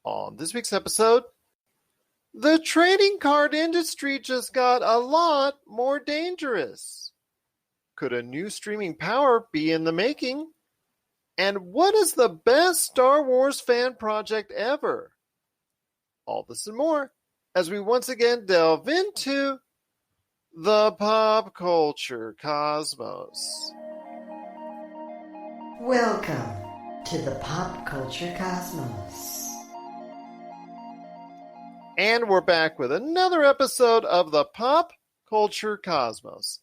On this week's episode, the trading card industry just got a lot more dangerous. Could a new streaming power be in the making? And what is the best Star Wars fan project ever? All this and more as we once again delve into the pop culture cosmos. Welcome to the pop culture cosmos. And we're back with another episode of the Pop Culture Cosmos.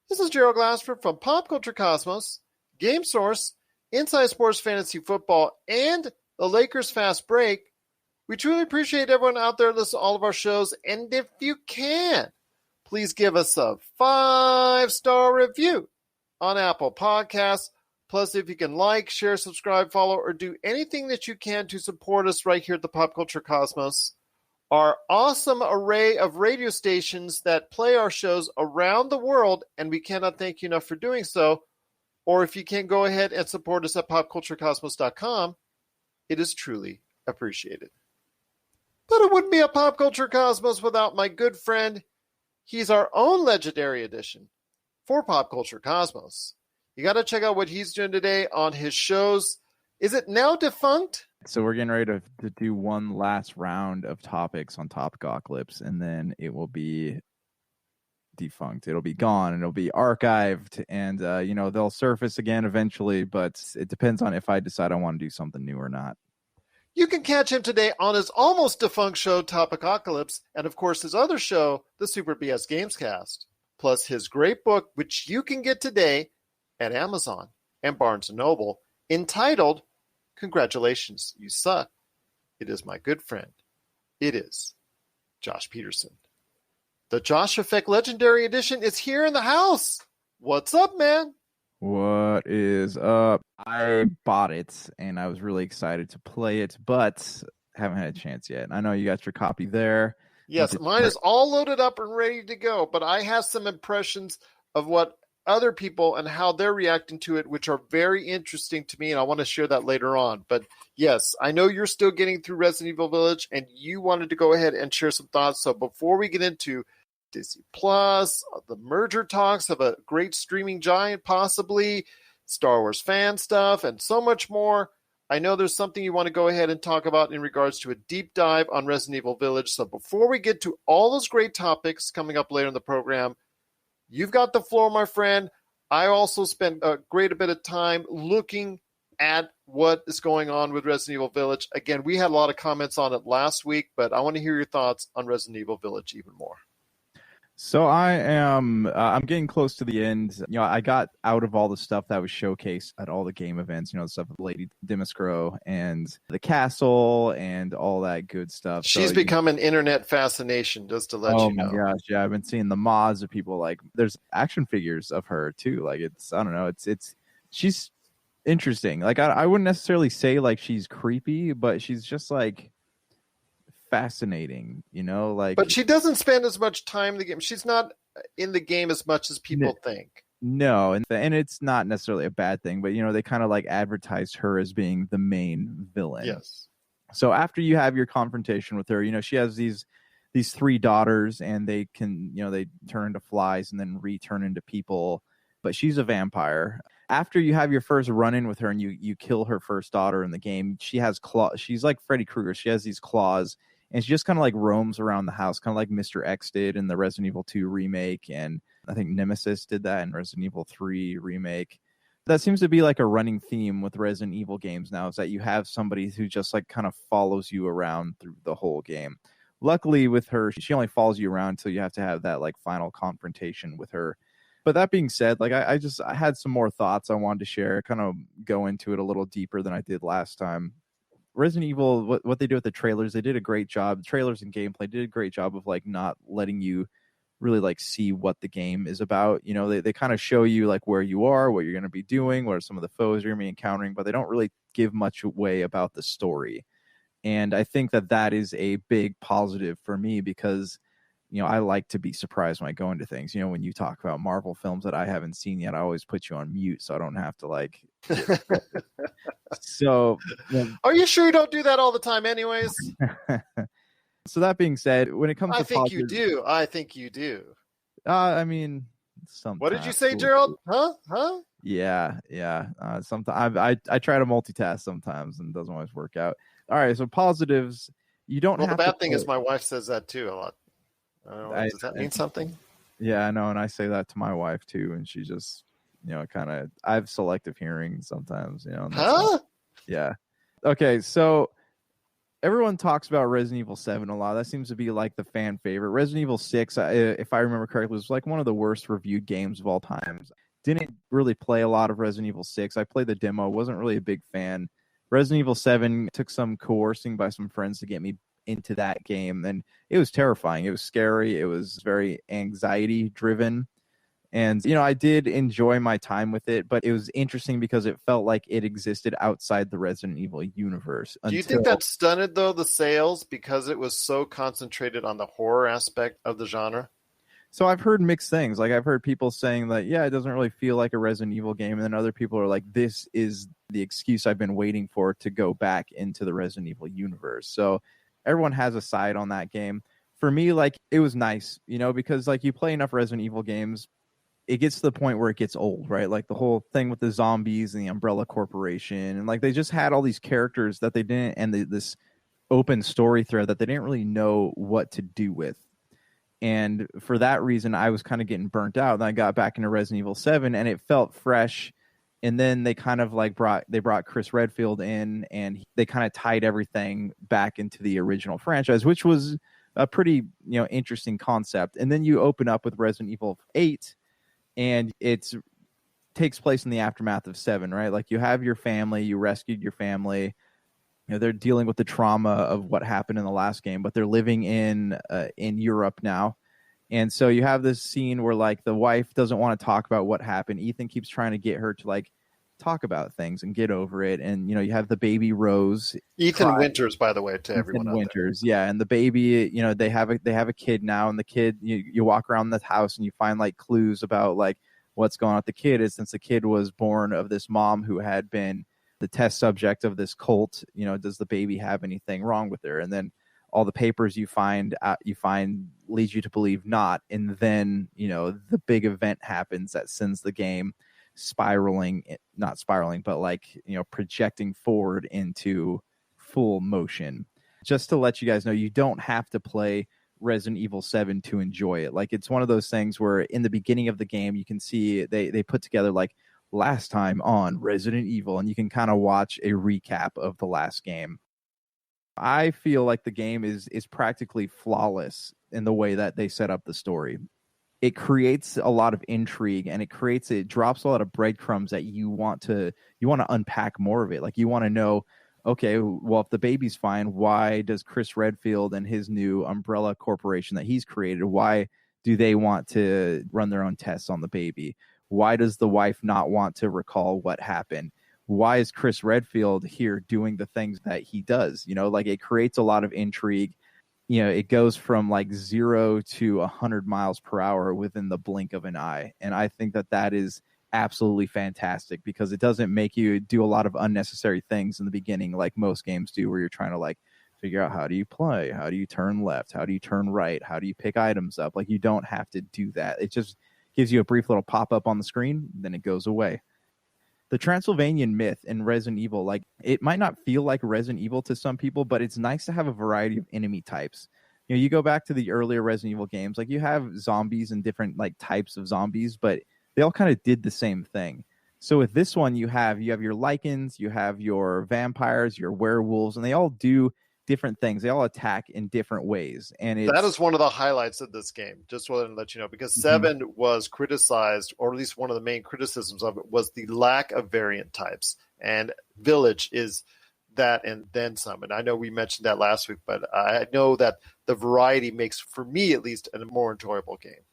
This is Gerald Glassford from Pop Culture Cosmos, Game Source, Inside Sports Fantasy Football, and the Lakers Fast Break. We truly appreciate everyone out there listening to all of our shows, and if you can, please give us a 5-star review on Apple Podcasts. Plus, if you can like, share, subscribe, follow, or do anything that you can to support us right here at the Pop Culture Cosmos. Our awesome array of radio stations that play our shows around the world, and we cannot thank you enough for doing so. Or if you can, go ahead and support us at popculturecosmos.com. It is truly appreciated. But it wouldn't be a Pop Culture Cosmos without my good friend. He's our own legendary edition for Pop Culture Cosmos. You got to check out what he's doing today on his shows. Is it now defunct? So we're getting ready to do one last round of topics on Topicocalypse, and then it will be defunct. It'll be gone, and it'll be archived, and they'll surface again eventually, but it depends on if I decide I want to do something new or not. You can catch him today on his almost defunct show, Topicocalypse, and of course his other show, the Super BS Gamescast, plus his great book, which you can get today at Amazon and Barnes & Noble, entitled Congratulations, You Suck. It is my good friend. It is Josh Peterson. The Josh Effect Legendary Edition is here in the house. What's up, man? What is up? I bought it, and I was really excited to play it, but haven't had a chance yet. I know you got your copy there. Yes, mine is all loaded up and ready to go, but I have some impressions of what other people and how they're reacting to it, which are very interesting to me, and I want to share that later on. But yes, I know you're still getting through Resident Evil Village, and you wanted to go ahead and share some thoughts. So before we get into Disney Plus, the merger talks of a great streaming giant, possibly Star Wars fan stuff, and so much more, I know there's something you want to go ahead and talk about in regards to a deep dive on Resident Evil Village. So before we get to all those great topics coming up later in the program, you've got the floor, my friend. I also spent a great bit of time looking at what is going on with Resident Evil Village. Again, we had a lot of comments on it last week, but I want to hear your thoughts on Resident Evil Village even more. So I'm getting close to the end. I got out of all the stuff that was showcased at all the game events, the stuff with Lady Dimitrescu and the castle and all that good stuff. She's become an internet fascination, just to let you know. Oh my gosh, yeah, I've been seeing the mods of people, like there's action figures of her too. Like I don't know, she's interesting. Like I wouldn't necessarily say like she's creepy, but she's just like fascinating, but she doesn't spend as much time in the game. She's not in the game as much as people think. No, and it's not necessarily a bad thing, but they kind of like advertised her as being the main villain. Yes. So after you have your confrontation with her, she has these 3 daughters, and they can, they turn into flies and then return into people, but she's a vampire. After you have your first run-in with her and you kill her first daughter in the game, she has claws. She's like Freddy Krueger. She has these claws, and she just kind of like roams around the house, kind of like Mr. X did in the Resident Evil 2 remake, and I think Nemesis did that in Resident Evil 3 remake. That seems to be like a running theme with Resident Evil games now, is that you have somebody who just like kind of follows you around through the whole game. Luckily with her, she only follows you around until you have to have that like final confrontation with her. But that being said, like I had some more thoughts I wanted to share, kind of go into it a little deeper than I did last time. Resident Evil, what they do with the trailers, they did a great job. The trailers and gameplay did a great job of like not letting you really like see what the game is about. They kind of show you like where you are, what you're going to be doing, what are some of the foes you're going to be encountering, but they don't really give much away about the story. And I think that is a big positive for me, because I like to be surprised when I go into things. When you talk about Marvel films that I haven't seen yet, I always put you on mute so I don't have to like. So, are you sure you don't do that all the time, anyways? So that being said, when it comes to you do. I think you do. I mean, sometimes. What did you say, Gerald? Huh? Yeah. Sometimes I try to multitask sometimes and it doesn't always work out. All right, so positives. You don't have the bad thing play. is my wife says that too a lot. I don't know, does that mean something? Yeah, I know, and I say that to my wife too, and she just, kind of. I have selective hearing sometimes, Huh? Yeah. Okay, so everyone talks about Resident Evil 7 a lot. That seems to be like the fan favorite. Resident Evil 6, if I remember correctly, was like one of the worst reviewed games of all time. Didn't really play a lot of Resident Evil 6. I played the demo, wasn't really a big fan. Resident Evil 7 took some coercing by some friends to get me into that game, and it was terrifying. It was scary. It was very anxiety driven. And, I did enjoy my time with it, but it was interesting because it felt like it existed outside the Resident Evil universe. Do you think that stunted, though, the sales because it was so concentrated on the horror aspect of the genre? So I've heard mixed things. Like I've heard people saying that, yeah, it doesn't really feel like a Resident Evil game. And then other people are like, this is the excuse I've been waiting for to go back into the Resident Evil universe. So everyone has a side on that game. For me, like, it was nice, because like you play enough Resident Evil games, it gets to the point where it gets old, right? Like the whole thing with the zombies and the Umbrella Corporation. And like they just had all these characters that they didn't, and this open story thread that they didn't really know what to do with. And for that reason, I was kind of getting burnt out. And I got back into Resident Evil 7 and it felt fresh. And then they kind of like brought Chris Redfield in, and they kind of tied everything back into the original franchise, which was a pretty, interesting concept. And then you open up with Resident Evil 8, and it takes place in the aftermath of 7, right? Like you have your family, you rescued your family. They're dealing with the trauma of what happened in the last game, but they're living in Europe now. And so you have this scene where like the wife doesn't want to talk about what happened. Ethan keeps trying to get her to like talk about things and get over it. And, you have the baby Rose. Ethan Winters, by the way, to everyone out Winters, there. Yeah. And the baby, they have a kid now, and the kid, you walk around the house and you find like clues about like what's going on with the kid. Is since the kid was born of this mom who had been the test subject of this cult, does the baby have anything wrong with her? And then all the papers you find leads you to believe not. And then, the big event happens that sends the game not spiraling, but like, projecting forward into full motion. Just to let you guys know, you don't have to play Resident Evil 7 to enjoy it. Like, it's one of those things where in the beginning of the game, you can see they put together like last time on Resident Evil, and you can kind of watch a recap of the last game. I feel like the game is practically flawless in the way that they set up the story. It creates a lot of intrigue, and it drops a lot of breadcrumbs that you want to unpack more of it. Like you want to know, okay, well, if the baby's fine, why does Chris Redfield and his new Umbrella Corporation that he's created, why do they want to run their own tests on the baby? Why does the wife not want to recall what happened? Why is Chris Redfield here doing the things that he does? Like it creates a lot of intrigue. It goes from like 0 to 100 miles per hour within the blink of an eye. And I think that is absolutely fantastic because it doesn't make you do a lot of unnecessary things in the beginning like most games do, where you're trying to like figure out how do you play, how do you turn left, how do you turn right, how do you pick items up. Like you don't have to do that. It just gives you a brief little pop-up on the screen, then it goes away. The Transylvanian myth in Resident Evil, like it might not feel like Resident Evil to some people, but it's nice to have a variety of enemy types. You go back to the earlier Resident Evil games, like you have zombies and different like types of zombies, but they all kind of did the same thing. So with this one, you have your Lycans, you have your vampires, your werewolves, and they all do different things. They all attack in different ways. And that is one of the highlights of this game. Just wanted to let you know, because 7 was criticized, or at least one of the main criticisms of it was the lack of variant types. And Village is that and then some. And I know we mentioned that last week, but I know that the variety makes, for me at least, a more enjoyable game.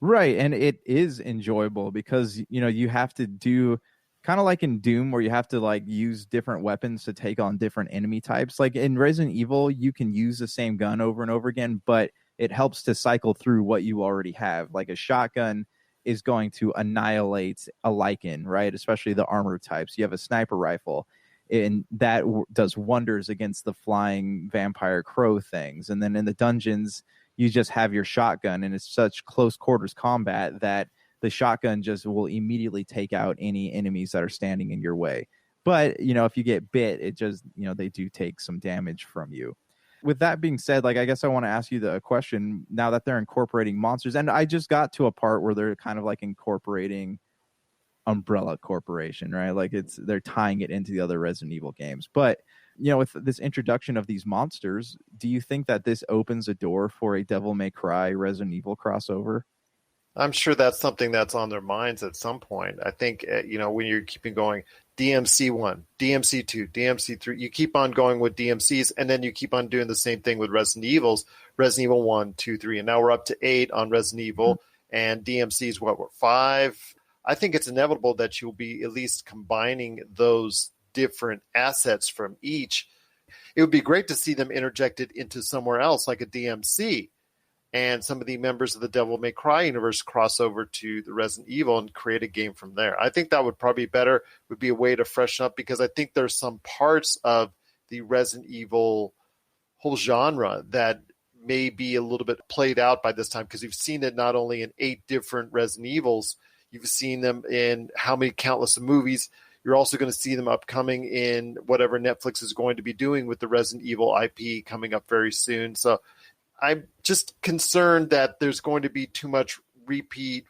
Right. And it is enjoyable because, you have to do kind of like in Doom, where you have to like use different weapons to take on different enemy types. Like in Resident Evil, you can use the same gun over and over again, but it helps to cycle through what you already have. Like a shotgun is going to annihilate a Lycan, right? Especially the armor types. You have a sniper rifle, and that does wonders against the flying vampire crow things. And then in the dungeons, you just have your shotgun, and it's such close quarters combat that the shotgun just will immediately take out any enemies that are standing in your way. But, if you get bit, it just, they do take some damage from you. With that being said, I guess I want to ask you the question now that they're incorporating monsters. And I just got to a part where they're kind of incorporating Umbrella Corporation, right? They're tying it into the other Resident Evil games. But, with this introduction of these monsters, do you think that this opens a door for a Devil May Cry Resident Evil crossover? I'm sure that's something that's on their minds at some point. I think, when you're keeping going, DMC 1, DMC 2, DMC 3, you keep on going with DMCs, and then you keep on doing the same thing with Resident Evils, Resident Evil 1, 2, 3, and now we're up to 8 on Resident Evil, and DMCs, we're 5. I think it's inevitable that you'll be at least combining those different assets from each. It would be great to see them interjected into somewhere else, like a DMC, and some of the members of the Devil May Cry universe cross over to the Resident Evil and create a game from there. I think that would probably be better, would be a way to freshen up, because I think there's some parts of the Resident Evil whole genre that may be a little bit played out by this time, because you've seen it not only in 8 different Resident Evils, you've seen them in how many countless of movies. You're also going to see them upcoming in whatever Netflix is going to be doing with the Resident Evil IP coming up very soon. So I'm just concerned that there's going to be too much repeat.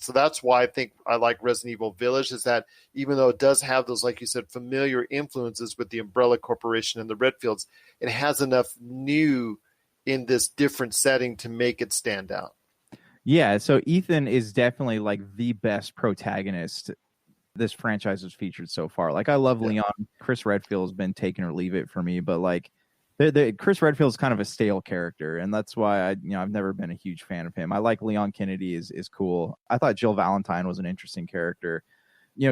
So that's why I think I like Resident Evil Village, is that even though it does have those, like you said, familiar influences with the Umbrella Corporation and the Redfields, it has enough new in this different setting to make it stand out. Yeah, so Ethan is definitely the best protagonist this franchise has featured so far. I love Leon. Chris Redfield has been take it or leave it for me, but Chris Redfield is kind of a stale character, and that's why I've never been a huge fan of him. I like Leon Kennedy is cool. I thought Jill Valentine was an interesting character.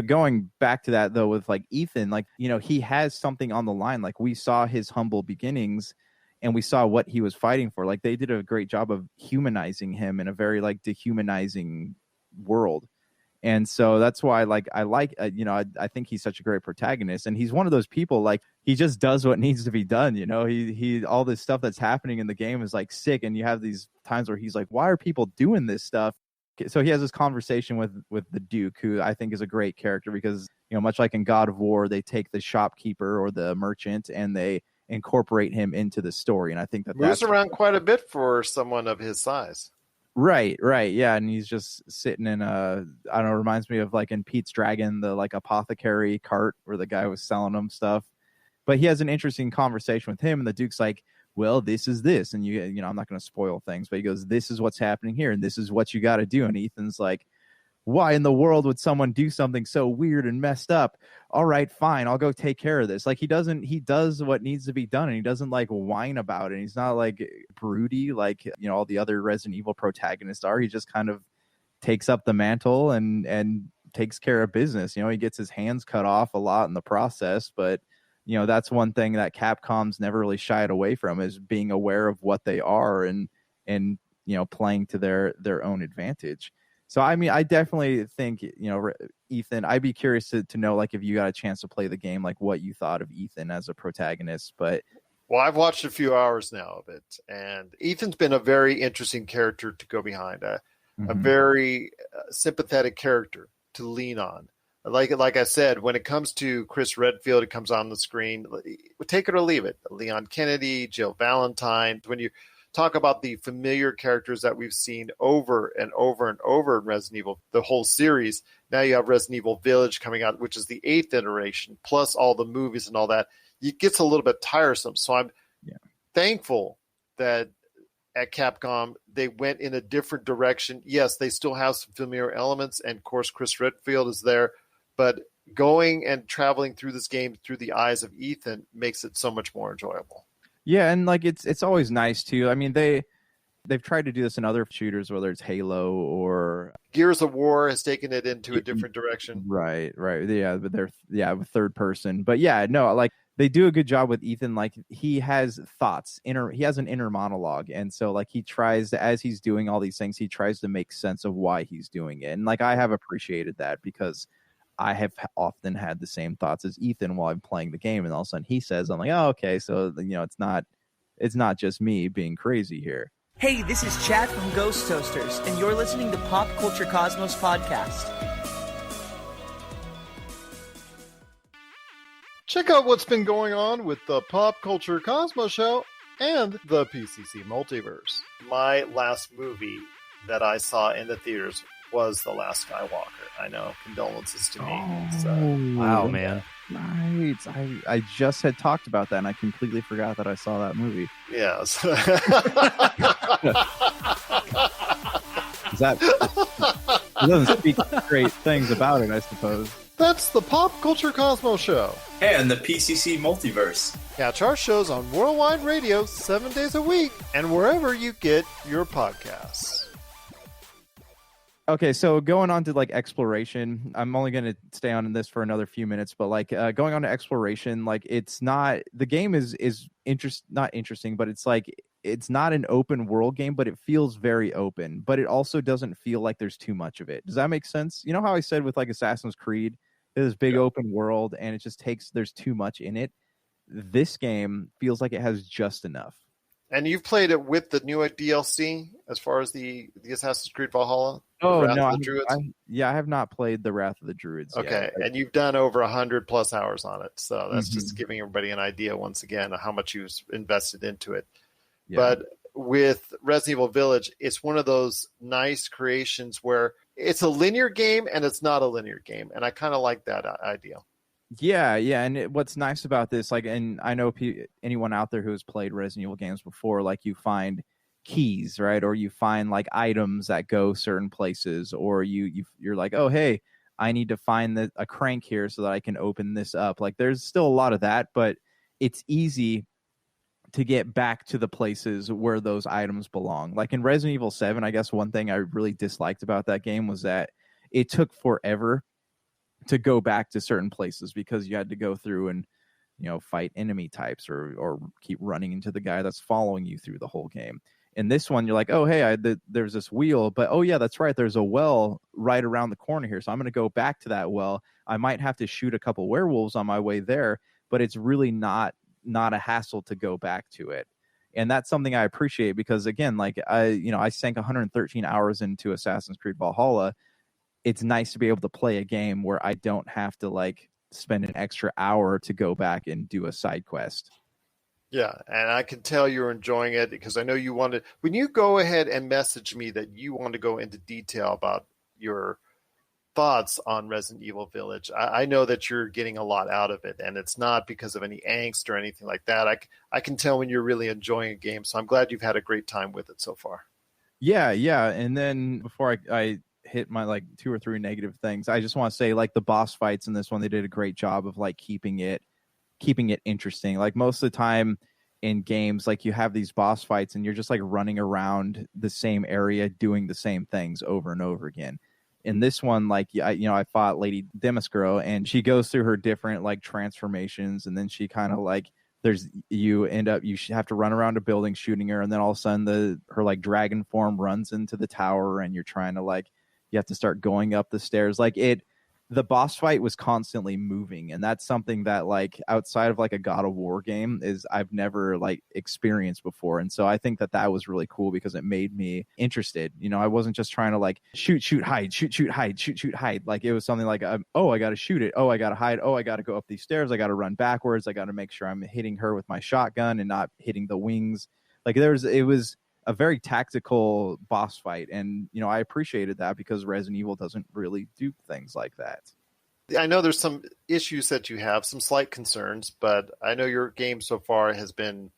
Going back to that though, with Ethan, he has something on the line. We saw his humble beginnings, and we saw what he was fighting for. They did a great job of humanizing him in a very dehumanizing world. And so that's why, I think he's such a great protagonist, and he's one of those people, he just does what needs to be done. He all this stuff that's happening in the game is sick, and you have these times where he's why are people doing this stuff? So he has this conversation with the Duke, who I think is a great character, because much like in God of War, they take the shopkeeper or the merchant and they incorporate him into the story, and I think that moves around quite a bit for someone of his size. Right, yeah, and he's just sitting in I don't know, reminds me of in Pete's Dragon, the apothecary cart where the guy was selling him stuff. But he has an interesting conversation with him, and the Duke's well, this is this, and I'm not going to spoil things, but he goes, this is what's happening here, and this is what you got to do. And Ethan's why in the world would someone do something so weird and messed up? All right, fine, I'll go take care of this. He does what needs to be done, and he doesn't whine about it. He's not broody all the other Resident Evil protagonists are. He just kind of takes up the mantle and takes care of business. He gets his hands cut off a lot in the process, but that's one thing that Capcom's never really shied away from, is being aware of what they are and playing to their own advantage. So, I definitely think, Ethan, I'd be curious to know, if you got a chance to play the game, what you thought of Ethan as a protagonist. But well, I've watched a few hours now of it, and Ethan's been a very interesting character to go behind, a very sympathetic character to lean on. Like I said, when it comes to Chris Redfield, it comes on the screen, take it or leave it. Leon Kennedy, Jill Valentine, when you talk about the familiar characters that we've seen over and over and over in Resident Evil, the whole series. Now you have Resident Evil Village coming out, which is the 8th iteration, plus all the movies and all that. It gets a little bit tiresome. So I'm thankful that at Capcom, they went in a different direction. Yes, they still have some familiar elements, and of course, Chris Redfield is there, but going and traveling through this game through the eyes of Ethan makes it so much more enjoyable. Yeah, and it's always nice too. They've tried to do this in other shooters, whether it's Halo or Gears of War has taken it into a different direction. Right. Yeah, but they're with third person. But yeah, no, like they do a good job with Ethan. Like he has thoughts, he has an inner monologue, and so like he tries to, as he's doing all these things, he tries to make sense of why he's doing it. And like I have appreciated that because I have often had the same thoughts as Ethan while I'm playing the game, and all of a sudden he says, "I'm like, oh, okay, so it's not just me being crazy here." Hey, this is Chad from Ghost Toasters, and you're listening to Pop Culture Cosmos Podcast. Check out what's been going on with the Pop Culture Cosmos Show and the PCC Multiverse. My last movie that I saw in the theaters was The Last Skywalker. I know, condolences to me. Wow, man. Right. I just had talked about that, and I completely forgot that I saw that movie. Yes. It doesn't speak great things about it, I suppose. That's the Pop Culture Cosmos Show. And the PCC Multiverse. Catch our shows on Worldwide Radio 7 days a week and wherever you get your podcasts. Okay, so going on to like exploration, I'm only going to stay on this for another few minutes, but like going on to exploration, like it's not, the game is not interesting, but it's like, it's not an open world game, but it feels very open, but it also doesn't feel like there's too much of it. Does that make sense? You know how I said with like Assassin's Creed, this big open world and it just there's too much in it. This game feels like it has just enough. And you've played it with the new DLC as far as the Assassin's Creed Valhalla? Oh, no, I have not played the Wrath of the Druids yet. Okay, and you've done over 100 plus hours on it. So that's just giving everybody an idea once again of how much you've invested into it. Yeah. But with Resident Evil Village, it's one of those nice creations where it's a linear game and it's not a linear game. And I kind of like that idea. Yeah. And what's nice about this, like, and I know anyone out there who has played Resident Evil games before, like you find keys, right? Or you find like items that go certain places, or you're like, oh, hey, I need to find a crank here so that I can open this up. Like there's still a lot of that, but it's easy to get back to the places where those items belong. Like in Resident Evil 7, I guess one thing I really disliked about that game was that it took forever to go back to certain places because you had to go through and, fight enemy types or keep running into the guy that's following you through the whole game. In this one, you're like, oh, hey, there's this wheel, but oh, yeah, that's right. There's a well right around the corner here. So I'm going to go back to that well. I might have to shoot a couple werewolves on my way there, but it's really not a hassle to go back to it. And that's something I appreciate because, again, like I sank 113 hours into Assassin's Creed Valhalla. It's nice to be able to play a game where I don't have to like spend an extra hour to go back and do a side quest. Yeah, and I can tell you're enjoying it because I know you wanted, when you go ahead and message me that you want to go into detail about your thoughts on Resident Evil Village, I know that you're getting a lot out of it, and it's not because of any angst or anything like that. I can tell when you're really enjoying a game, so I'm glad you've had a great time with it so far. Yeah, and then before I hit my like 2 or 3 negative things, I just want to say like the boss fights in this one, they did a great job of like keeping it interesting. Like most of the time in games, like you have these boss fights and you're just like running around the same area doing the same things over and over again. In this one, like I fought Lady Demascuro, and she goes through her different like transformations, and then she kind of like you have to run around a building shooting her, and then all of a sudden her like dragon form runs into the tower, and you're trying to like you have to start going up the stairs. Like the boss fight was constantly moving, and that's something that like outside of like a God of War game is I've never like experienced before. And so I think that was really cool because it made me interested. I wasn't just trying to like shoot, hide, shoot, hide, shoot, hide. Like it was something like, oh, I got to shoot it. Oh, I got to hide. Oh, I got to go up these stairs. I got to run backwards. I got to make sure I'm hitting her with my shotgun and not hitting the wings. Like it was a very tactical boss fight. And, I appreciated that because Resident Evil doesn't really do things like that. I know there's some issues that you have, some slight concerns, but I know your game so far has been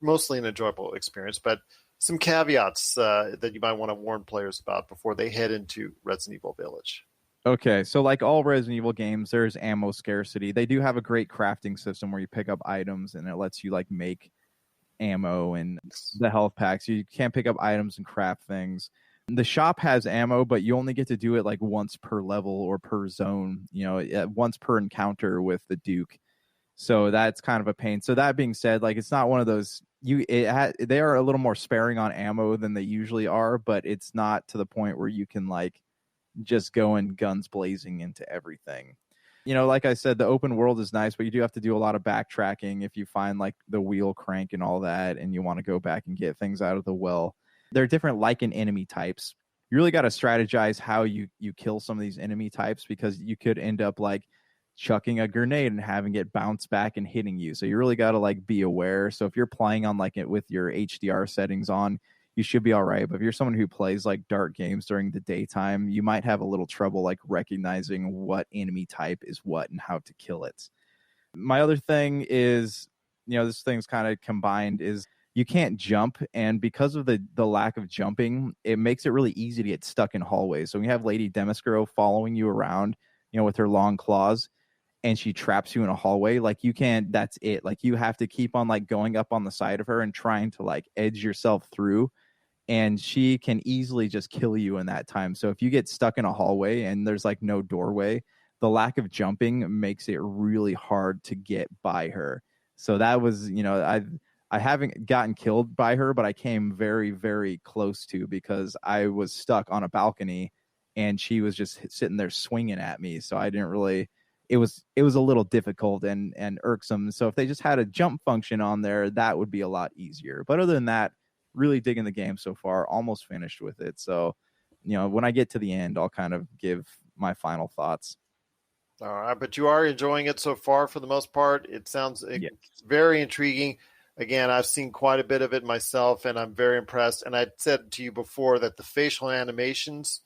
mostly an enjoyable experience, but some caveats that you might want to warn players about before they head into Resident Evil Village. Okay, so like all Resident Evil games, there's ammo scarcity. They do have a great crafting system where you pick up items and it lets you like make ammo and the health packs. You can't pick up items and craft things. The shop has ammo, but you only get to do it like once per level or per zone, once per encounter with the Duke. So that's kind of a pain. So that being said, like, it's not one of those, they are a little more sparing on ammo than they usually are, but it's not to the point where you can like just go in guns blazing into everything. Like I said, the open world is nice, but you do have to do a lot of backtracking if you find like the wheel crank and all that, and you want to go back and get things out of the well. There are different lichen enemy types. You really got to strategize how you kill some of these enemy types, because you could end up like chucking a grenade and having it bounce back and hitting you. So you really got to like be aware. So if you're playing on like it with your HDR settings on, you should be all right. But if you're someone who plays like dark games during the daytime, you might have a little trouble like recognizing what enemy type is what and how to kill it. My other thing is, this thing's kind of combined, is you can't jump. And because of the lack of jumping, it makes it really easy to get stuck in hallways. So when you have Lady Demascuro following you around, with her long claws, and she traps you in a hallway, like you can't, that's it. Like you have to keep on like going up on the side of her and trying to like edge yourself through. And she can easily just kill you in that time. So if you get stuck in a hallway and there's like no doorway, the lack of jumping makes it really hard to get by her. So that was, I haven't gotten killed by her, but I came very, very close to, because I was stuck on a balcony and she was just sitting there swinging at me. So I didn't really, it was a little difficult and irksome. So if they just had a jump function on there, that would be a lot easier. But other than that, really digging the game so far, almost finished with it. So, when I get to the end, I'll kind of give my final thoughts. All right, but you are enjoying it so far for the most part. It sounds very intriguing. Again, I've seen quite a bit of it myself, and I'm very impressed. And I said to you before that the facial animations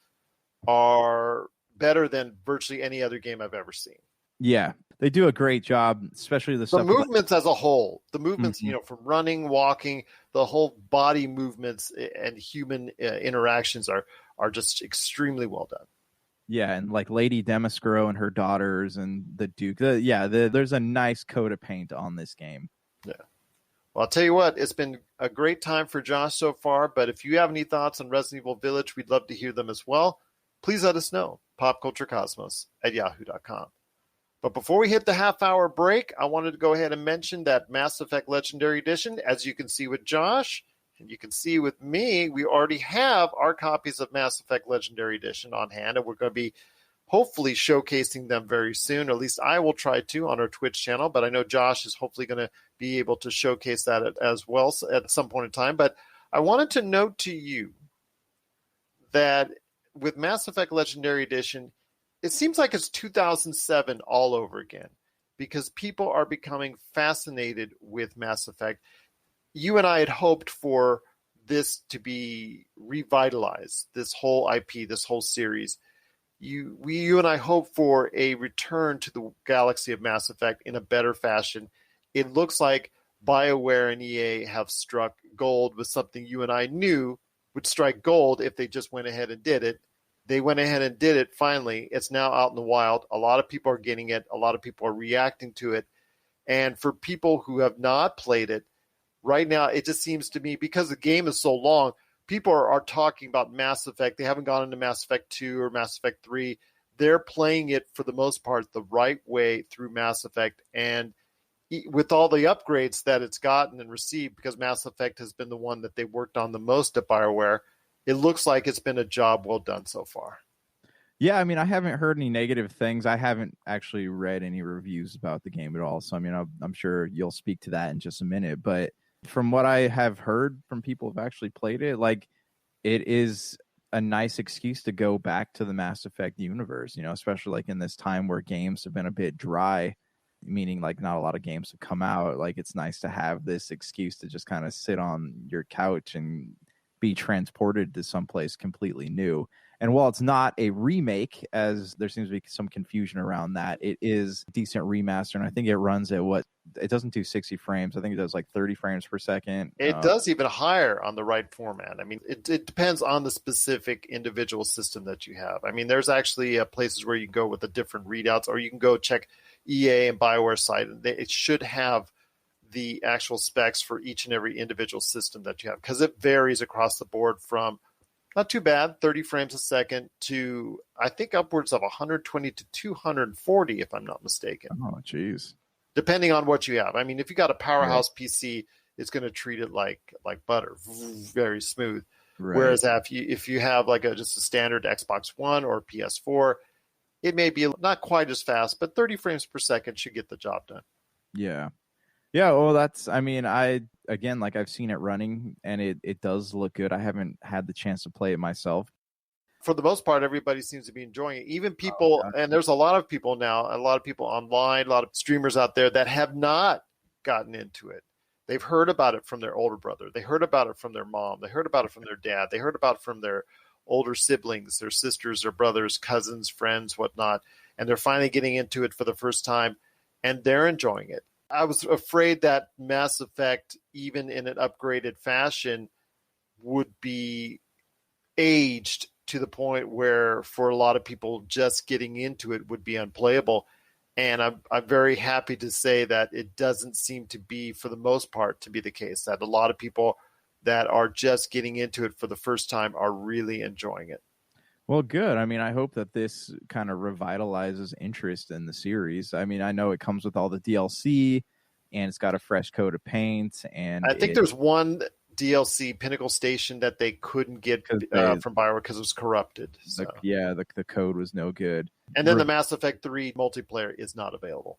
are better than virtually any other game I've ever seen. Yeah, they do a great job, especially the movements as a whole. The movements, from running, walking, the whole body movements and human interactions are just extremely well done. Yeah, and like Lady Demascuro and her daughters and the Duke. There's a nice coat of paint on this game. Yeah. Well, I'll tell you what, it's been a great time for Josh so far, but if you have any thoughts on Resident Evil Village, we'd love to hear them as well. Please let us know. popculturecosmos@yahoo.com. But before we hit the half-hour break, I wanted to go ahead and mention that Mass Effect Legendary Edition, as you can see with Josh, and you can see with me, we already have our copies of Mass Effect Legendary Edition on hand, and we're going to be hopefully showcasing them very soon. At least I will try to on our Twitch channel, but I know Josh is hopefully going to be able to showcase that as well at some point in time. But I wanted to note to you that with Mass Effect Legendary Edition, it seems like it's 2007 all over again, because people are becoming fascinated with Mass Effect. You and I had hoped for this to be revitalized, this whole IP, this whole series. You and I hope for a return to the galaxy of Mass Effect in a better fashion. It looks like BioWare and EA have struck gold with something you and I knew would strike gold if they just went ahead and did it. They went ahead and did it finally. It's now out in the wild. A lot of people are getting it. A lot of people are reacting to it. And for people who have not played it, right now it just seems to me, because the game is so long, people are talking about Mass Effect. They haven't gone into Mass Effect 2 or Mass Effect 3. They're playing it for the most part the right way through Mass Effect. And with all the upgrades that it's gotten and received, because Mass Effect has been the one that they worked on the most at BioWare, it looks like it's been a job well done so far. Yeah, I mean, I haven't heard any negative things. I haven't actually read any reviews about the game at all. So, I mean, I'm sure you'll speak to that in just a minute. But from what I have heard from people who've actually played it, like, it is a nice excuse to go back to the Mass Effect universe, especially like in this time where games have been a bit dry, meaning like not a lot of games have come out. Like, it's nice to have this excuse to just kind of sit on your couch and be transported to someplace completely new. And while it's not a remake, as there seems to be some confusion around that, it is a decent remaster. And I think it runs at it doesn't do 60 frames. I think it does like 30 frames per second. It does even higher on the right format. I mean, it depends on the specific individual system that you have. I mean, there's actually places where you can go with the different readouts, or you can go check EA and BioWare site, and it should have the actual specs for each and every individual system that you have, because it varies across the board from not too bad, 30 frames a second, to I think upwards of 120 to 240, if I'm not mistaken. Oh, geez. Depending on what you have. I mean, if you got a powerhouse PC, it's going to treat it like butter, very smooth. Right. Whereas if you have like just a standard Xbox One or PS4, it may be not quite as fast, but 30 frames per second should get the job done. Yeah. Yeah, well, I've seen it running, and it does look good. I haven't had the chance to play it myself. For the most part, everybody seems to be enjoying it. Even people, and there's a lot of people now, a lot of people online, a lot of streamers out there that have not gotten into it. They've heard about it from their older brother. They heard about it from their mom. They heard about it from their dad. They heard about it from their older siblings, their sisters, their brothers, cousins, friends, whatnot. And they're finally getting into it for the first time, and they're enjoying it. I was afraid that Mass Effect, even in an upgraded fashion, would be aged to the point where for a lot of people just getting into it would be unplayable. And I'm very happy to say that it doesn't seem to be, for the most part, to be the case, that a lot of people that are just getting into it for the first time are really enjoying it. Well, good. I mean, I hope that this kind of revitalizes interest in the series. I mean, I know it comes with all the DLC, and it's got a fresh coat of paint. And I think there's one DLC, Pinnacle Station, that they couldn't get from BioWare because it was corrupted. So. The code was no good. And then the Mass Effect 3 multiplayer is not available.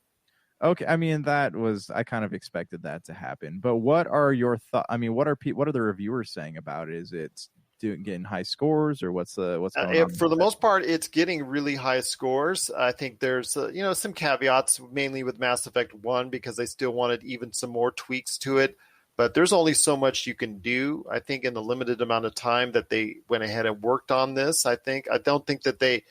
Okay, I mean, I kind of expected that to happen. But what are your thoughts? I mean, what are the reviewers saying about it? Is it getting high scores, or what's going on? For the most part, it's getting really high scores. I think there's some caveats, mainly with Mass Effect 1, because they still wanted even some more tweaks to it. But there's only so much you can do, I think, in the limited amount of time that they went ahead and worked on this. I don't think that they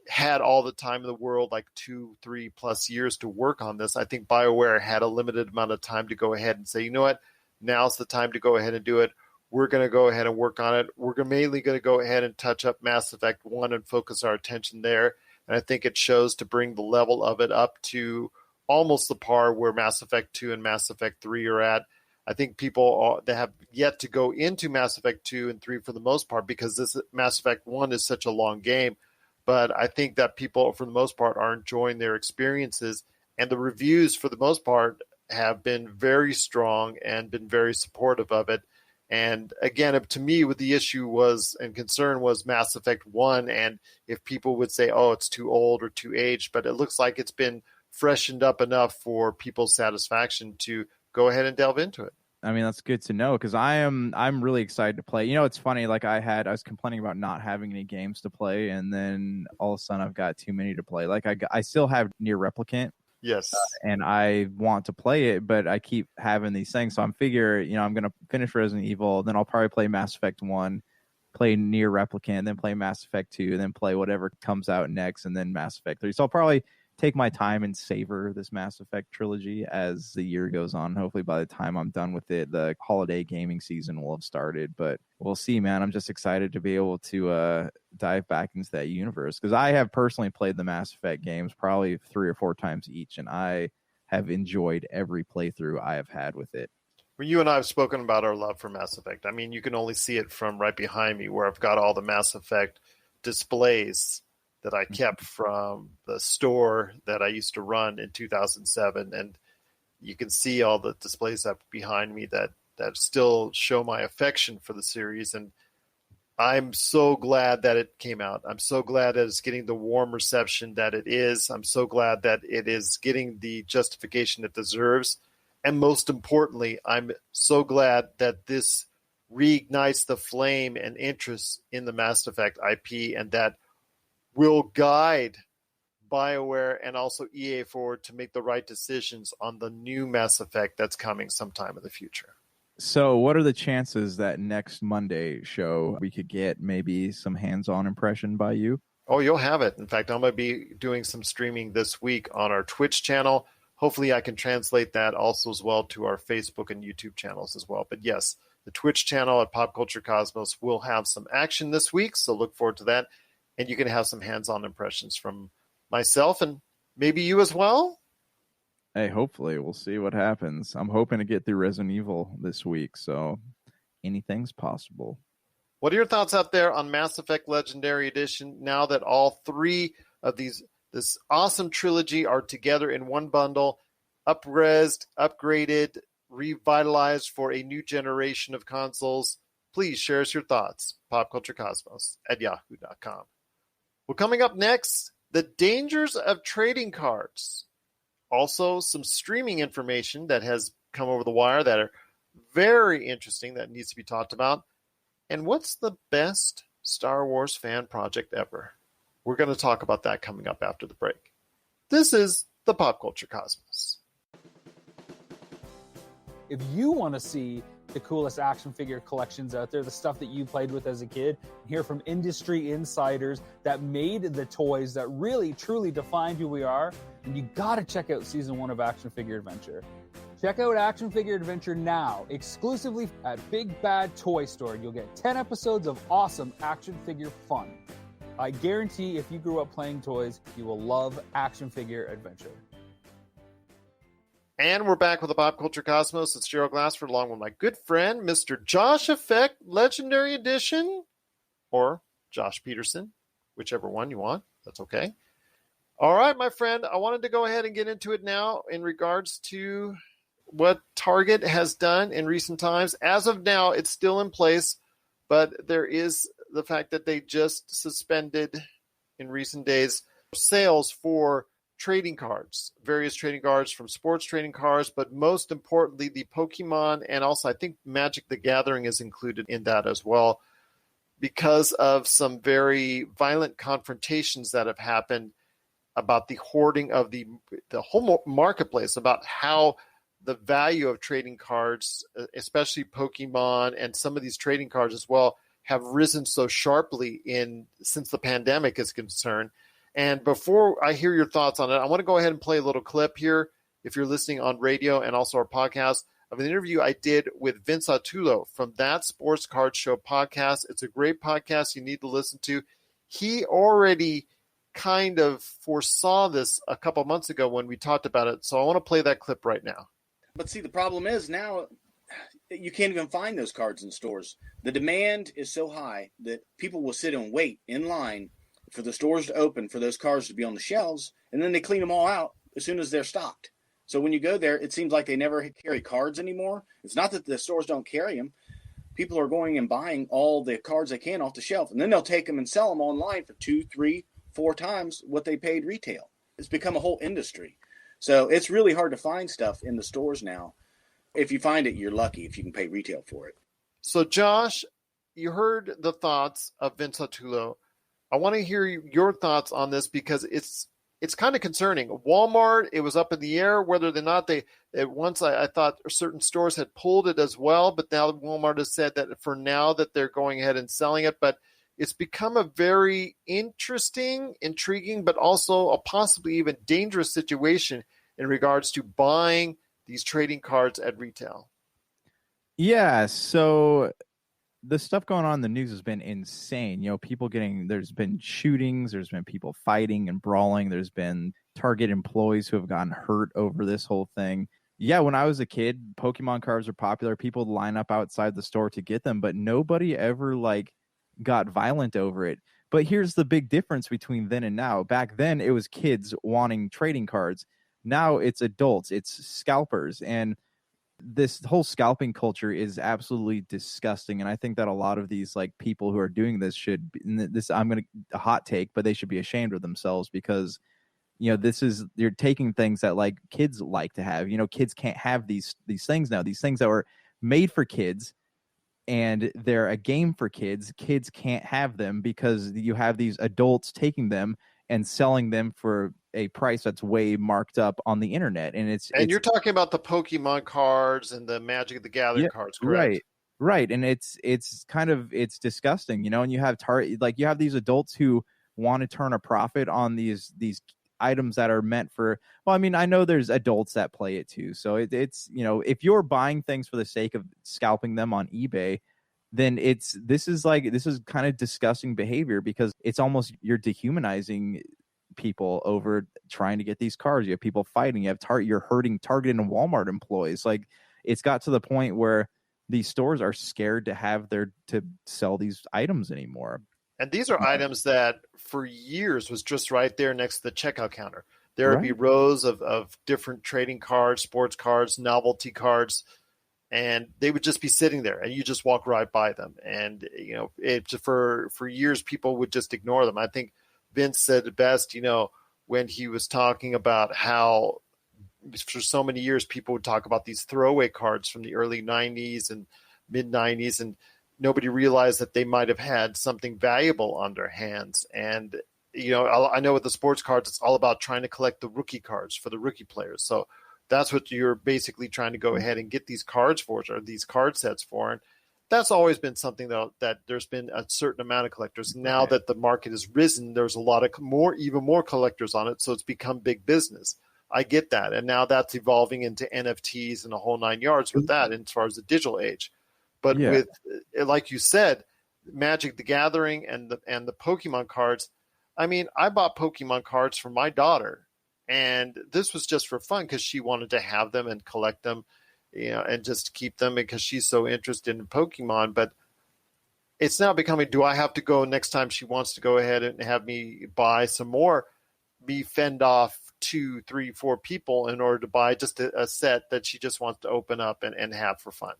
had all the time in the world, like 2-3+ years to work on this. I think BioWare had a limited amount of time to go ahead and say, you know what, now's the time to go ahead and do it. We're going to go ahead and work on it. We're mainly going to go ahead and touch up Mass Effect 1 and focus our attention there. And I think it shows to bring the level of it up to almost the par where Mass Effect 2 and Mass Effect 3 are at. I think people that have yet to go into Mass Effect 2 and 3 for the most part, because this Mass Effect 1 is such a long game. But I think that people, for the most part, are enjoying their experiences. And the reviews, for the most part, have been very strong and been very supportive of it. And again, to me, what the issue was and concern was Mass Effect 1. And if people would say, oh, it's too old or too aged, but it looks like it's been freshened up enough for people's satisfaction to go ahead and delve into it. I mean, that's good to know, because I'm really excited to play. You know, it's funny, like I was complaining about not having any games to play, and then all of a sudden I've got too many to play. Like I still have Near Replicant. Yes. And I want to play it, but I keep having these things. So I'm figuring, I'm going to finish Resident Evil, then I'll probably play Mass Effect 1, play Near Replicant, then play Mass Effect 2, and then play whatever comes out next, and then Mass Effect 3. So I'll probably take my time and savor this Mass Effect trilogy as the year goes on. Hopefully by the time I'm done with it, the holiday gaming season will have started, but we'll see, man. I'm just excited to be able to dive back into that universe, because I have personally played the Mass Effect games probably 3 or 4 times each, and I have enjoyed every playthrough I have had with it. Well, you and I have spoken about our love for Mass Effect. I mean, you can only see it from right behind me, where I've got all the Mass Effect displays that I kept from the store that I used to run in 2007. And you can see all the displays up behind me that still show my affection for the series. And I'm so glad that it came out. I'm so glad that it's getting the warm reception that it is. I'm so glad that it is getting the justification it deserves. And most importantly, I'm so glad that this reignites the flame and interest in the Mass Effect IP, and that will guide BioWare and also EA forward to make the right decisions on the new Mass Effect that's coming sometime in the future. So what are the chances that next Monday show we could get maybe some hands-on impression by you? Oh, you'll have it. In fact, I'm going to be doing some streaming this week on our Twitch channel. Hopefully I can translate that also as well to our Facebook and YouTube channels as well. But yes, the Twitch channel at Pop Culture Cosmos will have some action this week, so look forward to that. And you can have some hands-on impressions from myself and maybe you as well. Hey, hopefully we'll see what happens. I'm hoping to get through Resident Evil this week, so anything's possible. What are your thoughts out there on Mass Effect Legendary Edition now that all three of this awesome trilogy are together in one bundle, up-resed, upgraded, revitalized for a new generation of consoles? Please share us your thoughts. popculturecosmos@yahoo.com. Well, coming up next, the dangers of trading cards. Also, some streaming information that has come over the wire that are very interesting that needs to be talked about. And what's the best Star Wars fan project ever? We're going to talk about that coming up after the break. This is the Pop Culture Cosmos. If you want to see the coolest action figure collections out there, the stuff that you played with as a kid, hear from industry insiders that made the toys that really, truly defined who we are, and you got to check out Season 1 of Action Figure Adventure. Check out Action Figure Adventure now, exclusively at Big Bad Toy Store. You'll get 10 episodes of awesome action figure fun. I guarantee if you grew up playing toys, you will love Action Figure Adventure. And we're back with the Pop Culture Cosmos. It's Gerald Glassford along with my good friend, Mr. Josh Effect Legendary Edition, or Josh Peterson, whichever one you want. That's okay. All right, my friend, I wanted to go ahead and get into it now in regards to what Target has done in recent times. As of now, it's still in place, but there is the fact that they just suspended in recent days sales for trading cards, various trading cards from sports trading cards, but most importantly, the Pokemon, and also I think Magic the Gathering is included in that as well, because of some very violent confrontations that have happened about the hoarding of the whole marketplace, about how the value of trading cards, especially Pokemon and some of these trading cards as well, have risen so sharply since the pandemic is concerned. And before I hear your thoughts on it, I want to go ahead and play a little clip here, if you're listening on radio and also our podcast, of an interview I did with Vince Attulo from That Sports Card Show podcast. It's a great podcast you need to listen to. He already kind of foresaw this a couple months ago when we talked about it. So I want to play that clip right now. But see, the problem is now you can't even find those cards in stores. The demand is so high that people will sit and wait in line for the stores to open for those cards to be on the shelves, and then they clean them all out as soon as they're stocked. So when you go there, it seems like they never carry cards anymore. It's not that the stores don't carry them. People are going and buying all the cards they can off the shelf, and then they'll take them and sell them online for 2, 3, 4 times what they paid retail. It's become a whole industry. So it's really hard to find stuff in the stores now. If you find it, you're lucky if you can pay retail for it. So, Josh, you heard the thoughts of Vince Attulo. I want to hear your thoughts on this because it's kind of concerning. Walmart, it was up in the air whether or not I thought certain stores had pulled it as well, but now Walmart has said that for now that they're going ahead and selling it. But it's become a very interesting, intriguing, but also a possibly even dangerous situation in regards to buying these trading cards at retail. Yeah, so the stuff going on in the news has been insane. You know, there's been shootings, there's been people fighting and brawling, there's been Target employees who have gotten hurt over this whole thing. Yeah, when I was a kid, Pokemon cards were popular. People would line up outside the store to get them, but nobody ever got violent over it. But here's the big difference between then and now. Back then, it was kids wanting trading cards. Now it's adults, it's scalpers. And this whole scalping culture is absolutely disgusting. And I think that a lot of these people who are doing this I'm going to a hot take, but they should be ashamed of themselves because, you know, you're taking things that kids like to have. You know, kids can't have these things now. These things that were made for kids and they're a game for kids. Kids can't have them because you have these adults taking them and selling them for a price that's way marked up on the internet. And you're talking about the Pokemon cards and the Magic the Gathering cards, correct? Right. And it's disgusting, you know, and you have you have these adults who want to turn a profit on these items that are meant for, well, I mean, I know there's adults that play it too. So it's, you know, if you're buying things for the sake of scalping them on eBay, then this is kind of disgusting behavior because it's almost, you're dehumanizing people over trying to get these cards. You have people fighting. You have you're hurting Target and Walmart employees. Like, it's got to the point where these stores are scared to sell these items anymore. And these are items that for years was just right there next to the checkout counter. There would be rows of different trading cards, sports cards, novelty cards, and they would just be sitting there, and you just walk right by them. And, for years, people would just ignore them. I think Vince said it best, when he was talking about how for so many years people would talk about these throwaway cards from the early 90s and mid 90s, and nobody realized that they might have had something valuable on their hands. And, I know with the sports cards, it's all about trying to collect the rookie cards for the rookie players. So that's what you're basically trying to go ahead and get these cards for, or these card sets for. And that's always been something that there's been a certain amount of collectors. Now that the market has risen, there's a lot of even more collectors on it. So it's become big business. I get that. And now that's evolving into NFTs and a whole 9 yards with that as far as the digital age. But with, like you said, Magic the Gathering and the Pokemon cards, I mean, I bought Pokemon cards for my daughter, and this was just for fun because she wanted to have them and collect them, and just keep them because she's so interested in Pokemon. But it's now becoming, do I have to go next time she wants to go ahead and have me buy some more, be fend off 2, 3, 4 people in order to buy just a set that she just wants to open up and have for fun?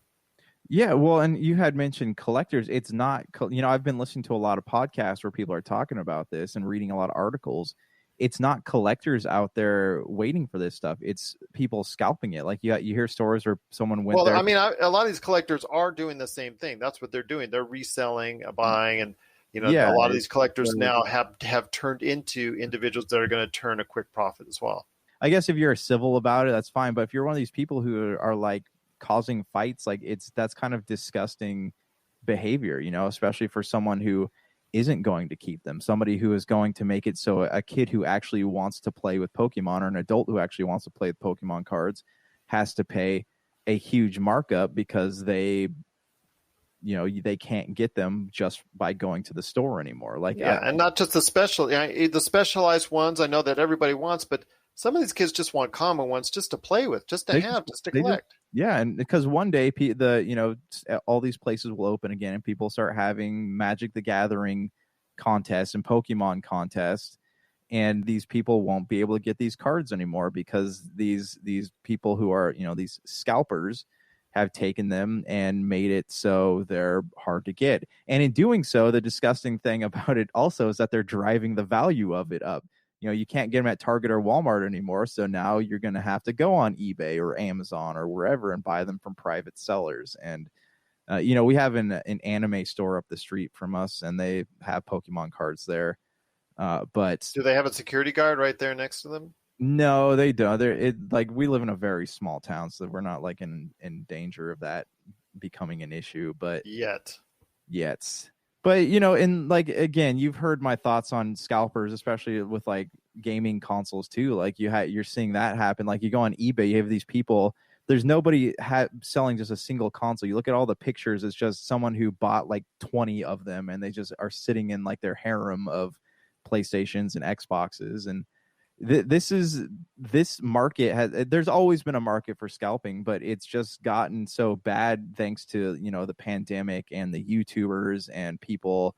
Yeah, well, and you had mentioned collectors. It's not, I've been listening to a lot of podcasts where people are talking about this and reading a lot of articles. It's not collectors out there waiting for this stuff. It's people scalping it. Like you hear stories where someone went there. Well, I mean, a lot of these collectors are doing the same thing. That's what they're doing. They're reselling, buying, and a lot of these collectors now have turned into individuals that are going to turn a quick profit as well. I guess if you're civil about it, that's fine. But if you're one of these people who are like causing fights, like that's kind of disgusting behavior, especially for someone who isn't going to keep them, somebody who is going to make it so a kid who actually wants to play with Pokemon, or an adult who actually wants to play with Pokemon cards, has to pay a huge markup because they can't get them just by going to the store anymore. And not just the specialized ones. I know that everybody wants, but some of these kids just want common ones just to play with, just to collect. And because one day all these places will open again and people start having Magic the Gathering contests and Pokemon contests, and these people won't be able to get these cards anymore because these people who are, these scalpers have taken them and made it so they're hard to get. And in doing so, the disgusting thing about it also is that they're driving the value of it up. You can't get them at Target or Walmart anymore. So now you're going to have to go on eBay or Amazon or wherever and buy them from private sellers. And, we have an anime store up the street from us, and they have Pokemon cards there. But do they have a security guard right there next to them? No, they don't. We live in a very small town, so we're not like in danger of that becoming an issue. But yet. But, and again, you've heard my thoughts on scalpers, especially with like gaming consoles too. Like you're seeing that happen. Like you go on eBay, you have these people, there's nobody selling just a single console. You look at all the pictures, it's just someone who bought like 20 of them, and they just are sitting in like their harem of PlayStations and Xboxes. And this market there's always been a market for scalping, but it's just gotten so bad thanks to the pandemic and the YouTubers and people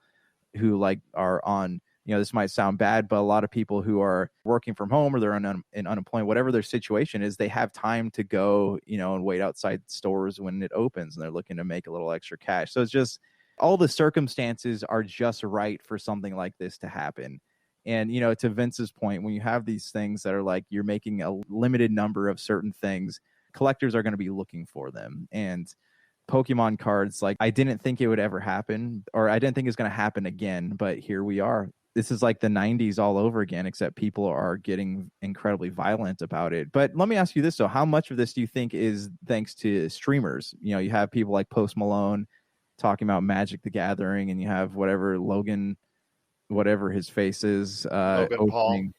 who are on, this might sound bad, but a lot of people who are working from home or they're in unemployment, whatever their situation is, they have time to go and wait outside stores when it opens, and they're looking to make a little extra cash. So it's just all the circumstances are just right for something like this to happen. And, to Vince's point, when you have these things that are like you're making a limited number of certain things, collectors are going to be looking for them. And Pokemon cards, I didn't think it would ever happen, or I didn't think it's going to happen again. But here we are. This is like the 90s all over again, except people are getting incredibly violent about it. But let me ask you this, though. How much of this do you think is thanks to streamers? You have people like Post Malone talking about Magic the Gathering, and you have Logan, whatever his face is, opening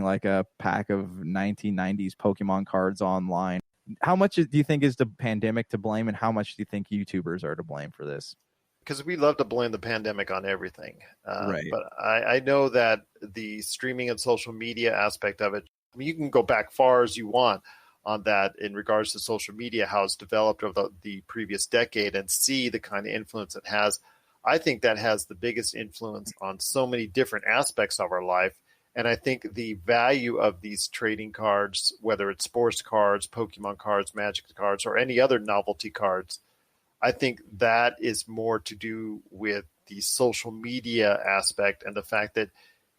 like a pack of 1990s Pokemon cards online. How much do you think is the pandemic to blame, and how much do you think YouTubers are to blame for this? because we love to blame the pandemic on everything. Right. But I know that the streaming and social media aspect of it, I mean, you can go back far as you want on that in regards to social media, how it's developed over the previous decade, and see the kind of influence it has. I think that has the biggest influence on so many different aspects of our life. And I think the value of these trading cards, whether it's sports cards, Pokemon cards, Magic cards, or any other novelty cards, I think that is more to do with the social media aspect and the fact that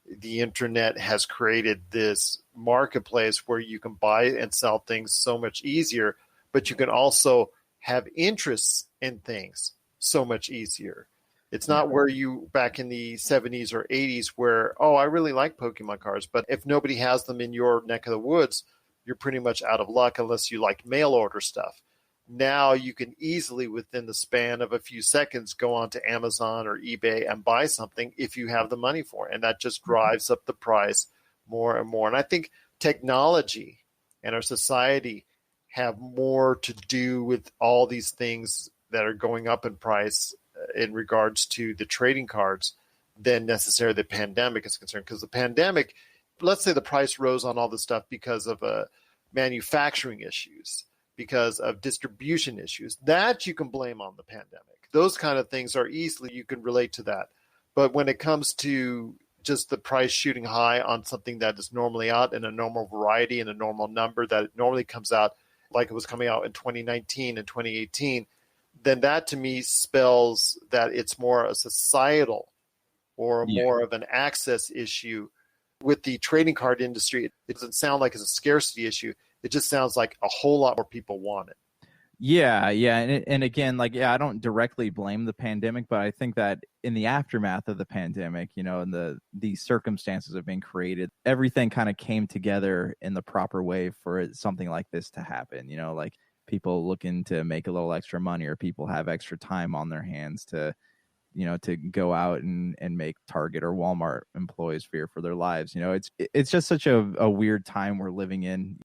the internet has created this marketplace where you can buy and sell things so much easier, but you can also have interests in things so much easier. It's not where you back in the 70s or 80s where, oh, I really like Pokemon cards, but if nobody has them in your neck of the woods, you're pretty much out of luck unless you like mail order stuff. Now you can easily, within the span of a few seconds, go onto Amazon or eBay and buy something if you have the money for it. And that just drives up the price more and more. And I think technology and our society have more to do with all these things that are going up in price in regards to the trading cards than necessarily the pandemic is concerned. Because the pandemic, let's say the price rose on all this stuff because of manufacturing issues, because of distribution issues, that you can blame on the pandemic. Those kind of things are easily, you can relate to that. But when it comes to just the price shooting high on something that is normally out in a normal variety and a normal number that it normally comes out like it was coming out in 2019 and 2018, then that to me spells that it's more a societal or more of an access issue. With the trading card industry, it doesn't sound like it's a scarcity issue. It just sounds like a whole lot more people want it. Yeah. And again, I don't directly blame the pandemic, but I think that in the aftermath of the pandemic, and the circumstances have been created, everything kind of came together in the proper way for something like this to happen. Like people looking to make a little extra money, or people have extra time on their hands to go out and make Target or Walmart employees fear for their lives. It's just such a weird time we're living in.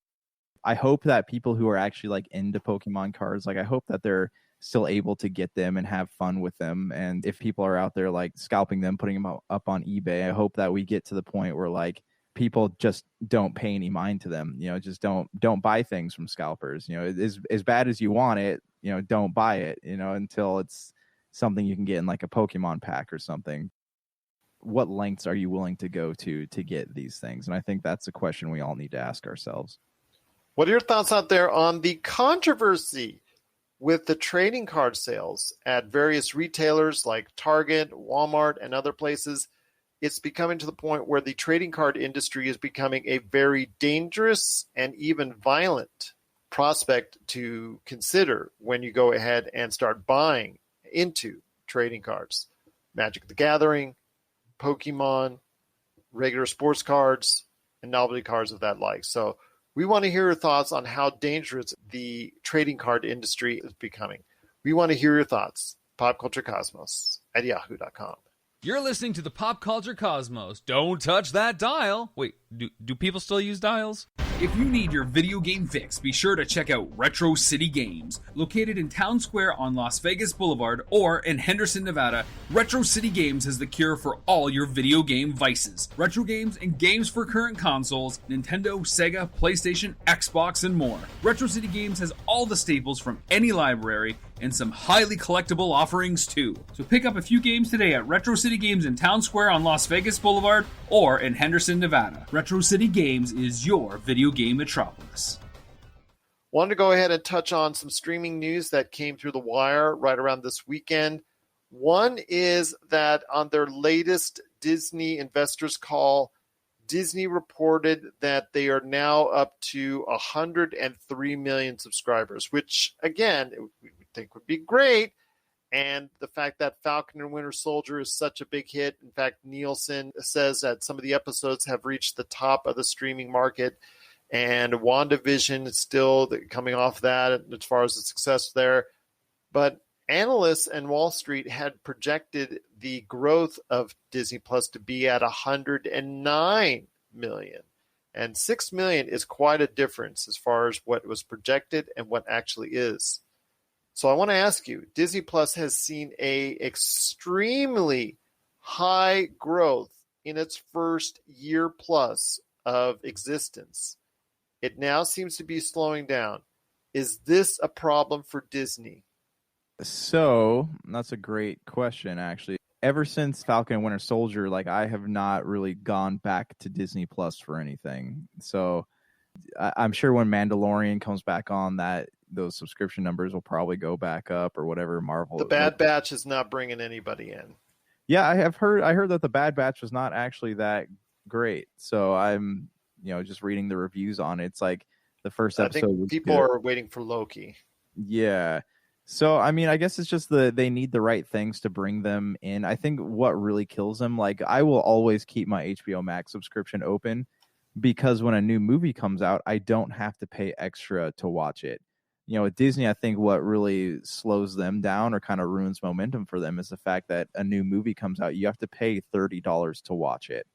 I hope that people who are actually into Pokemon cards, I hope that they're still able to get them and have fun with them. And if people are out there scalping them, putting them up on eBay, I hope that we get to the point where people just don't pay any mind to them. Just don't buy things from scalpers. As bad as you want it, don't buy it. Until it's something you can get in a Pokemon pack or something. What lengths are you willing to go to get these things? And I think that's a question we all need to ask ourselves. What are your thoughts out there on the controversy with the trading card sales at various retailers like Target, Walmart, and other places? It's becoming to the point where the trading card industry is becoming a very dangerous and even violent prospect to consider when you go ahead and start buying into trading cards. Magic the Gathering, Pokemon, regular sports cards, and novelty cards of that like. So we want to hear your thoughts on how dangerous the trading card industry is becoming. We want to hear your thoughts. PopCultureCosmos@yahoo.com. You're listening to the Pop Culture Cosmos. Don't touch that dial. Wait, do people still use dials? If you need your video game fix, be sure to check out Retro City Games. Located in Town Square on Las Vegas Boulevard or in Henderson, Nevada, Retro City Games has the cure for all your video game vices. Retro games and games for current consoles, Nintendo, Sega, PlayStation, Xbox, and more. Retro City Games has all the staples from any library and some highly collectible offerings too. So pick up a few games today at Retro City Games in Town Square on Las Vegas Boulevard or in Henderson, Nevada. Retro City Games is your video game metropolis. Wanted to go ahead and touch on some streaming news that came through the wire right around this weekend. One is that on their latest Disney investors call, Disney reported that they are now up to 103 million subscribers, which again, we think would be great. And the fact that Falcon and Winter Soldier is such a big hit. In fact, Nielsen says that some of the episodes have reached the top of the streaming market. And WandaVision is still coming off that as far as the success there. But analysts and Wall Street had projected the growth of Disney Plus to be at 109 million. And 6 million is quite a difference as far as what was projected and what actually is. So I want to ask you, Disney Plus has seen a extremely high growth in its first year plus of existence. It now seems to be slowing down. Is this a problem for Disney? So that's a great question, actually. Ever since Falcon and Winter Soldier, like I have not really gone back to Disney Plus for anything. So I'm sure when Mandalorian comes back on, that those subscription numbers will probably go back up or whatever. Marvel. The Bad Batch is not bringing anybody in. Yeah, I heard that the Bad Batch was not actually that great. So I'm, just reading the reviews on it. It's like the first episode. I think people are waiting for Loki. Yeah. So, I mean, I guess it's just they need the right things to bring them in. I think what really kills them, like I will always keep my HBO Max subscription open because when a new movie comes out, I don't have to pay extra to watch it. With Disney, I think what really slows them down or kind of ruins momentum for them is the fact that a new movie comes out, you have to pay $30 to watch it.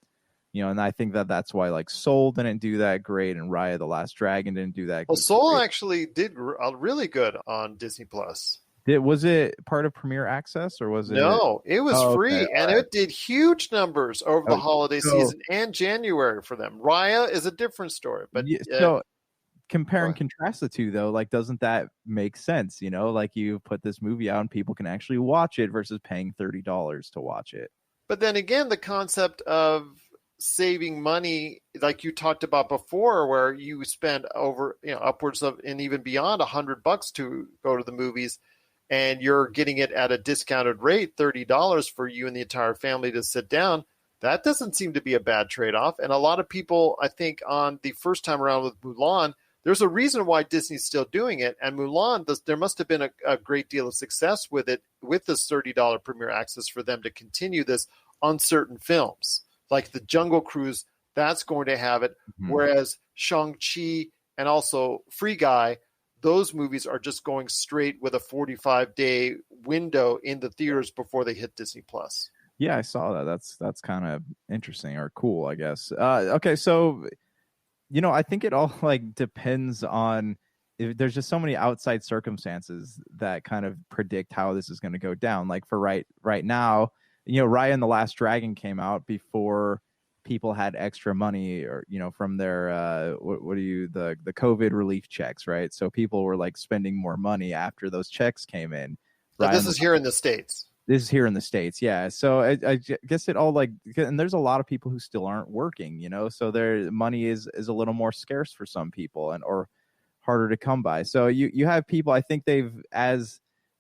And I think that's why like Soul didn't do that great and Raya the Last Dragon didn't do that. Well, Soul actually did really good on Disney Plus. Was it part of Premier Access or was it? No, it was free, okay, and right. It did huge numbers over the holiday season and January for them. Raya is a different story, but so compare and contrast the two, though, like doesn't that make sense? Like you put this movie out and people can actually watch it versus paying $30 to watch it. But then again, the concept of saving money, like you talked about before, where you spend over upwards of and even beyond $100 to go to the movies, and you're getting it at a discounted rate, $30 for you and the entire family to sit down. That doesn't seem to be a bad trade-off. And a lot of people, I think, on the first time around with Mulan, there's a reason why Disney's still doing it. And Mulan, there must have been a great deal of success with it, with this $30 Premier Access for them to continue this on certain films. Like the Jungle Cruise, that's going to have it. Mm-hmm. Whereas Shang-Chi and also Free Guy, those movies are just going straight with a 45-day window in the theaters before they hit Disney Plus. Yeah, I saw that. That's kind of interesting or cool, I guess. Okay, so I think it all like depends on if there's just so many outside circumstances that kind of predict how this is going to go down. Like for right now, Raya and the Last Dragon came out before people had extra money or from their the COVID relief checks, right? So people were like spending more money after those checks came in. This is here in the States. This is here in the States, yeah. So I guess it all like, and there's a lot of people who still aren't working, so their money is a little more scarce for some people or harder to come by. So you have people, I think as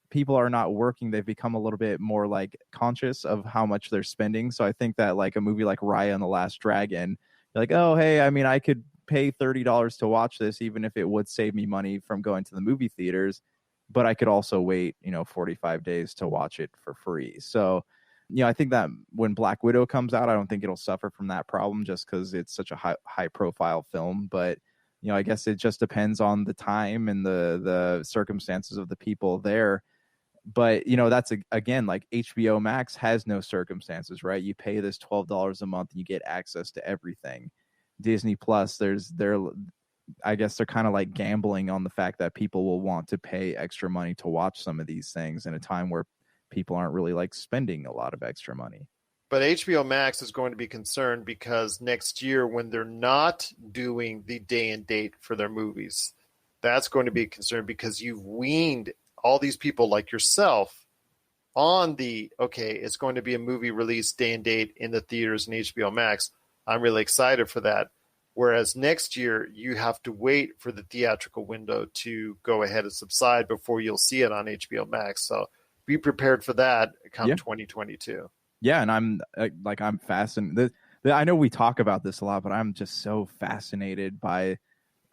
people are not working, they've become a little bit more like conscious of how much they're spending. So I think that like a movie like Raya and the Last Dragon, you're like, oh, hey, I mean, I could pay $30 to watch this, even if it would save me money from going to the movie theaters. But I could also wait, 45 days to watch it for free. So, I think that when Black Widow comes out, I don't think it'll suffer from that problem just because it's such a high profile film. But, I guess it just depends on the time and the circumstances of the people there. But, that's again, like HBO Max has no circumstances, right? You pay this $12 a month and you get access to everything. Disney Plus, I guess they're kind of like gambling on the fact that people will want to pay extra money to watch some of these things in a time where people aren't really like spending a lot of extra money. But HBO Max is going to be concerned because next year when they're not doing the day and date for their movies, that's going to be a concern because you've weaned all these people like yourself on it's going to be a movie release day and date in the theaters and HBO Max. I'm really excited for that. Whereas next year, you have to wait for the theatrical window to go ahead and subside before you'll see it on HBO Max. So be prepared for that come 2022. Yeah, and I'm fascinated. I know we talk about this a lot, but I'm just so fascinated by,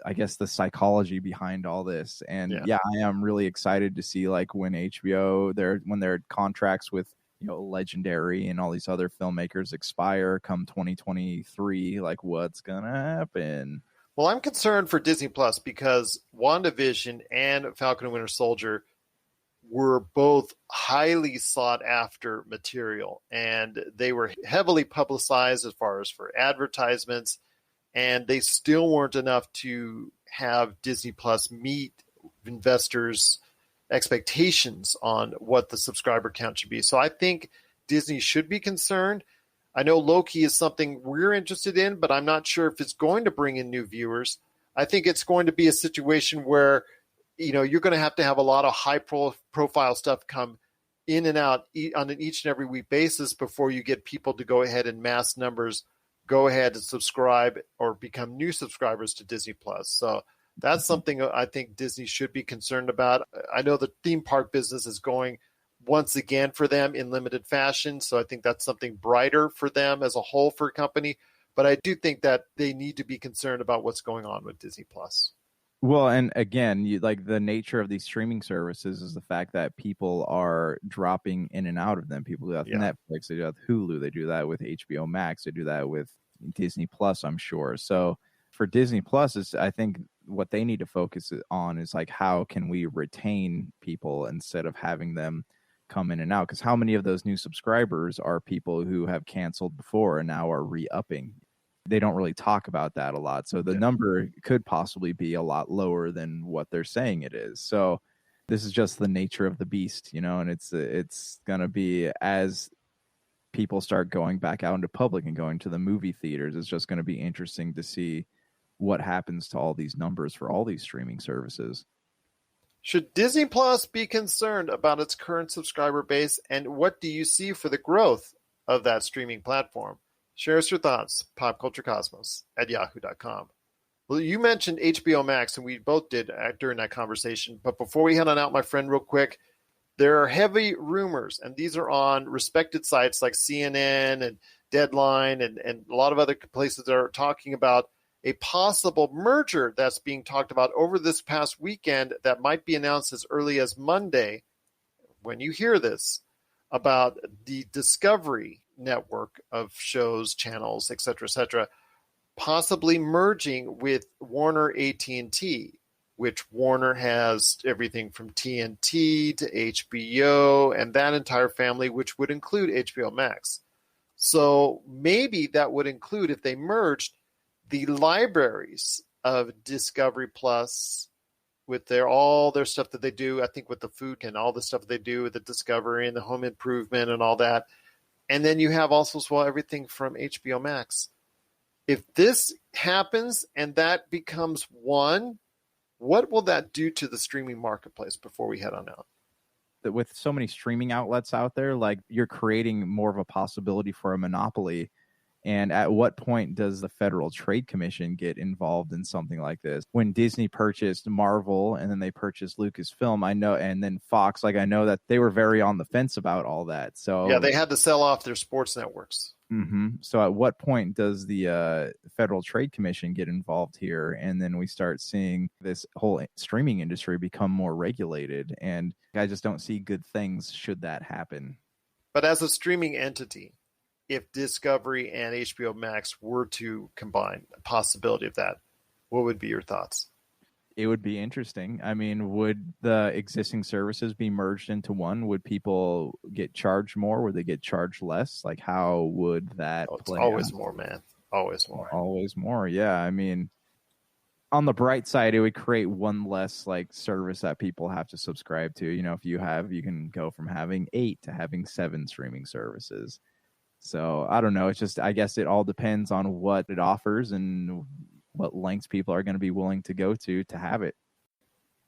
I guess, the psychology behind all this. And I am really excited to see like when HBO, when their contracts with Legendary and all these other filmmakers expire come 2023, like what's gonna happen? Well, I'm concerned for Disney Plus because WandaVision and Falcon and Winter Soldier were both highly sought after material, and they were heavily publicized as far as for advertisements, and they still weren't enough to have Disney Plus meet investors' expectations on what the subscriber count should be. So I think Disney should be concerned. I know Loki is something we're interested in, but I'm not sure if it's going to bring in new viewers. I think it's going to be a situation where, you're going to have a lot of high profile stuff come in and out on an each and every week basis before you get people to go ahead in mass numbers, go ahead and subscribe or become new subscribers to Disney Plus. So that's something I think Disney should be concerned about. I know the theme park business is going once again for them in limited fashion. So I think that's something brighter for them as a whole for a company. But I do think that they need to be concerned about what's going on with Disney Plus. Well, and again, the nature of these streaming services is the fact that people are dropping in and out of them. People do that with Netflix, they do that with Hulu, they do that with HBO Max, they do that with Disney Plus, I'm sure. So for Disney Plus, I think what they need to focus on is like, how can we retain people instead of having them come in and out? Because how many of those new subscribers are people who have canceled before and now are re-upping? They don't really talk about that a lot. So the number could possibly be a lot lower than what they're saying it is. So this is just the nature of the beast, and it's going to be, as people start going back out into public and going to the movie theaters, it's just going to be interesting to see what happens to all these numbers for all these streaming services. Should Disney Plus be concerned about its current subscriber base, and what do you see for the growth of that streaming platform? Share us your thoughts, popculturecosmos@yahoo.com. Well, you mentioned HBO Max, and we both did during that conversation. But before we head on out, my friend, real quick, there are heavy rumors, and these are on respected sites like CNN and Deadline and a lot of other places that are talking about a possible merger that's being talked about over this past weekend that might be announced as early as Monday. When you hear this, about the Discovery network of shows, channels, et cetera, possibly merging with Warner AT&T, which Warner has everything from TNT to HBO and that entire family, which would include HBO Max. So maybe that would include, if they merged, the libraries of Discovery Plus with all their stuff that they do, I think with the food and all the stuff they do with the Discovery and the home improvement and all that. And then you have also as well everything from HBO Max. If this happens and that becomes one, what will that do to the streaming marketplace before we head on out? With so many streaming outlets out there, like, you're creating more of a possibility for a monopoly. And at what point does the Federal Trade Commission get involved in something like this? When Disney purchased Marvel and then they purchased Lucasfilm, I know, and then Fox, I know that they were very on the fence about all that. So yeah, they had to sell off their sports networks. Mm-hmm. So at what point does the Federal Trade Commission get involved here? And then we start seeing this whole streaming industry become more regulated. And I just don't see good things should that happen. But as a streaming entity, if Discovery and HBO Max were to combine, a possibility of that, what would be your thoughts? It would be interesting. I mean, would the existing services be merged into one? Would people get charged more? Would they get charged less? Like, how would that play always out? More, man. Always more. Always more, yeah. I mean, on the bright side, it would create one less service that people have to subscribe to. If you can go from having 8 to having 7 streaming services. So I don't know. It's just, I guess it all depends on what it offers and what lengths people are going to be willing to go to have it.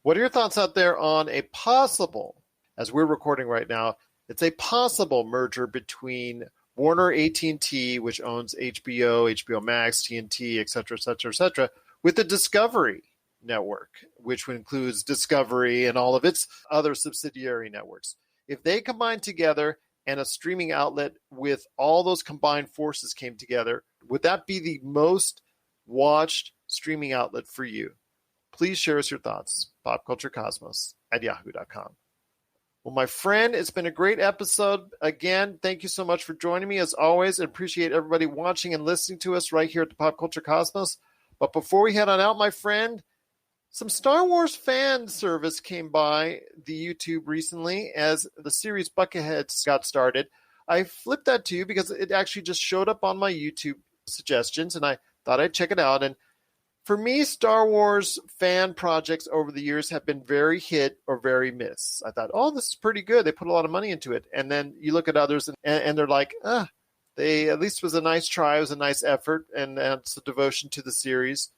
What are your thoughts out there on a possible, as we're recording right now, it's a possible merger between Warner AT&T, which owns HBO Max, TNT, et cetera, with the Discovery network, which includes Discovery and all of its other subsidiary networks. If they combine together and a streaming outlet with all those combined forces came together, would that be the most watched streaming outlet for you? Please share us your thoughts. popculturecosmos@yahoo.com. Well, my friend, it's been a great episode. Again, thank you so much for joining me as always. I appreciate everybody watching and listening to us right here at the Pop Culture Cosmos. But before we head on out, my friend, some Star Wars fan service came by the YouTube recently as the series Bucketheads got started. I flipped that to you because it actually just showed up on my YouTube suggestions, and I thought I'd check it out. And For me, Star Wars fan projects over the years have been very hit or very miss. I thought, oh, this is pretty good. They put a lot of money into it. And then you look at others and they're like, they at least was a nice try. It was a nice effort. And it's a devotion to the series.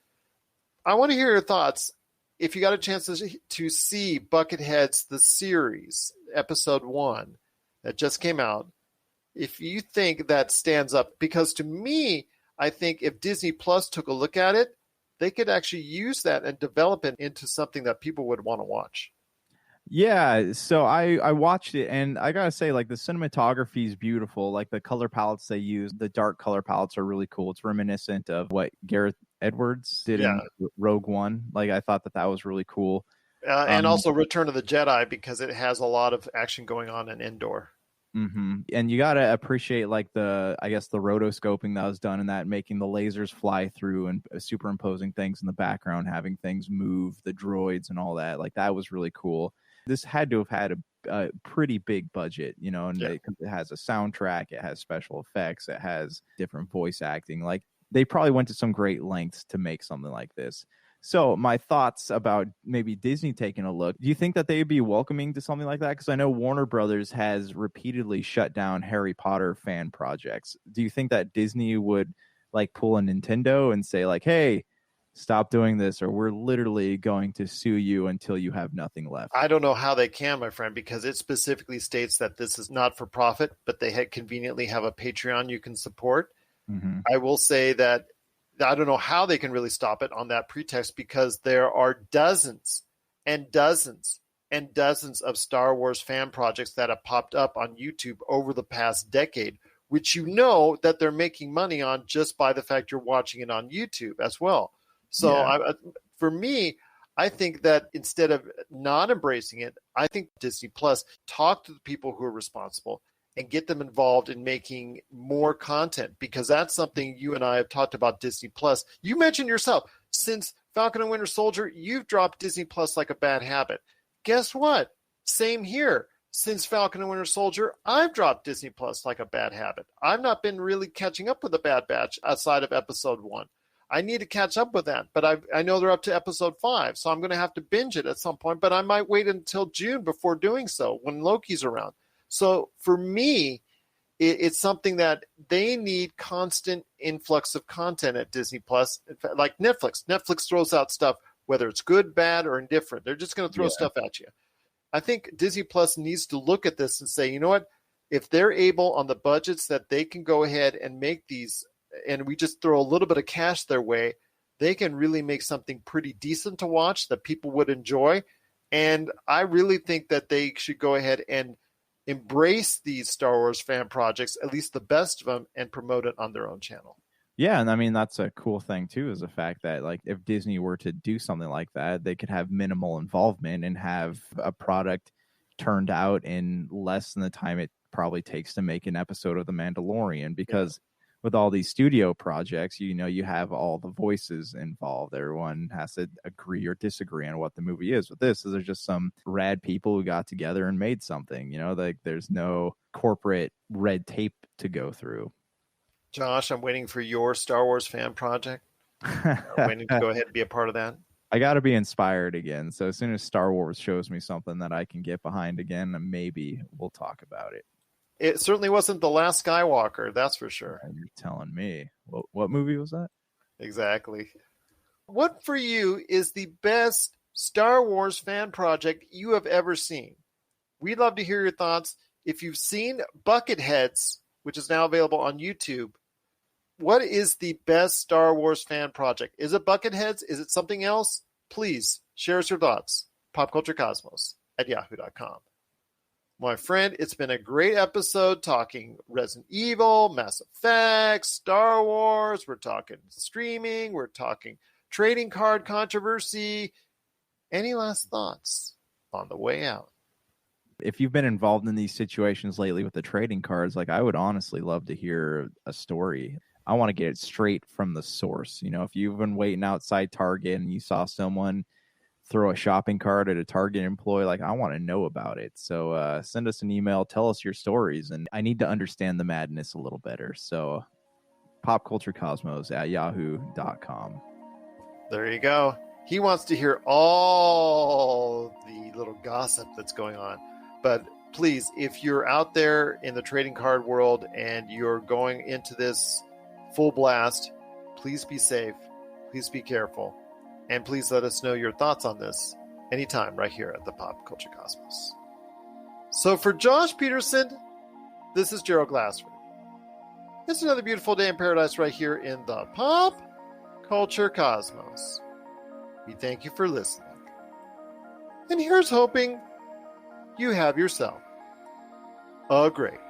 I want to hear your thoughts. If you got a chance to see Bucketheads, the series, episode 1 that just came out, if you think that stands up, because to me, I think if Disney Plus took a look at it, they could actually use that and develop it into something that people would want to watch. Yeah, so I watched it, and I gotta say, like, the cinematography is beautiful. Like, the color palettes they use, the dark color palettes are really cool. It's reminiscent of what Gareth Edwards did in Rogue One. Like, I thought that was really cool. And also Return of the Jedi, because it has a lot of action going on in Endor. Mm-hmm. And you gotta appreciate, like, the rotoscoping that was done in that, making the lasers fly through and superimposing things in the background, having things move, the droids and all that. Like, that was really cool. This had to have had a pretty big budget, you know, and it has a soundtrack, it has special effects, it has different voice acting. Like, they probably went to some great lengths to make something like this. So my thoughts about maybe Disney taking a look. Do you think that they'd be welcoming to something like that? Because I know Warner Brothers has repeatedly shut down Harry Potter fan projects. Do you think that Disney would, like, pull a Nintendo and say, like, hey, stop doing this, or we're literally going to sue you until you have nothing left? I don't know how they can, my friend, because it specifically states that this is not for profit, but they conveniently have a Patreon you can support. Mm-hmm. I will say that I don't know how they can really stop it on that pretext, because there are dozens and dozens and dozens of Star Wars fan projects that have popped up on YouTube over the past decade, which you know that they're making money on just by the fact you're watching it on YouTube as well. So for me, I think that instead of not embracing it, I think Disney Plus, talk to the people who are responsible and get them involved in making more content, because that's something you and I have talked about Disney Plus. You mentioned yourself, since Falcon and Winter Soldier, you've dropped Disney Plus like a bad habit. Guess what? Same here. Since Falcon and Winter Soldier, I've dropped Disney Plus like a bad habit. I've not been really catching up with the Bad Batch outside of episode 1. I need to catch up with that, but I know they're up to episode 5, so I'm going to have to binge it at some point, but I might wait until June before doing so when Loki's around. So for me, it's something that they need constant influx of content at Disney Plus. In fact, like Netflix. Netflix throws out stuff, whether it's good, bad, or indifferent. They're just going to throw stuff at you. I think Disney Plus needs to look at this and say, you know what? If they're able on the budgets that they can go ahead and make these, and we just throw a little bit of cash their way, they can really make something pretty decent to watch that people would enjoy. And I really think that they should go ahead and embrace these Star Wars fan projects, at least the best of them, and promote it on their own channel. Yeah, and I mean, that's a cool thing too, is the fact that, like, if Disney were to do something like that, they could have minimal involvement and have a product turned out in less than the time it probably takes to make an episode of The Mandalorian, because with all these studio projects, you know, you have all the voices involved. Everyone has to agree or disagree on what the movie is. With this, there's just some rad people who got together and made something, you know, like, there's no corporate red tape to go through. Josh, I'm waiting for your Star Wars fan project. I'm waiting to go ahead and be a part of that. I got to be inspired again. So as soon as Star Wars shows me something that I can get behind again, maybe we'll talk about it. It certainly wasn't The Last Skywalker, that's for sure. You're telling me. What movie was that? Exactly. What for you is the best Star Wars fan project you have ever seen? We'd love to hear your thoughts. If you've seen Bucketheads, which is now available on YouTube, what is the best Star Wars fan project? Is it Bucketheads? Is it something else? Please share us your thoughts. popculturecosmos@yahoo.com. My friend, it's been a great episode talking Resident Evil, Mass Effect, Star Wars. We're talking streaming. We're talking trading card controversy. Any last thoughts on the way out? If you've been involved in these situations lately with the trading cards, like, I would honestly love to hear a story. I want to get it straight from the source. You know, if you've been waiting outside Target and you saw someone throw a shopping cart at a Target employee, like, I want to know about it. So send us an email, tell us your stories, and I need to understand the madness a little better. So popculturecosmos@yahoo.com. There you go. He wants to hear all the little gossip that's going on. But please, if you're out there in the trading card world and you're going into this full blast, please be safe. Please be careful. And please let us know your thoughts on this anytime right here at the Pop Culture Cosmos. So for Josh Peterson, this is Gerald Glassford. It's another beautiful day in paradise right here in the Pop Culture Cosmos. We thank you for listening. And here's hoping you have yourself a great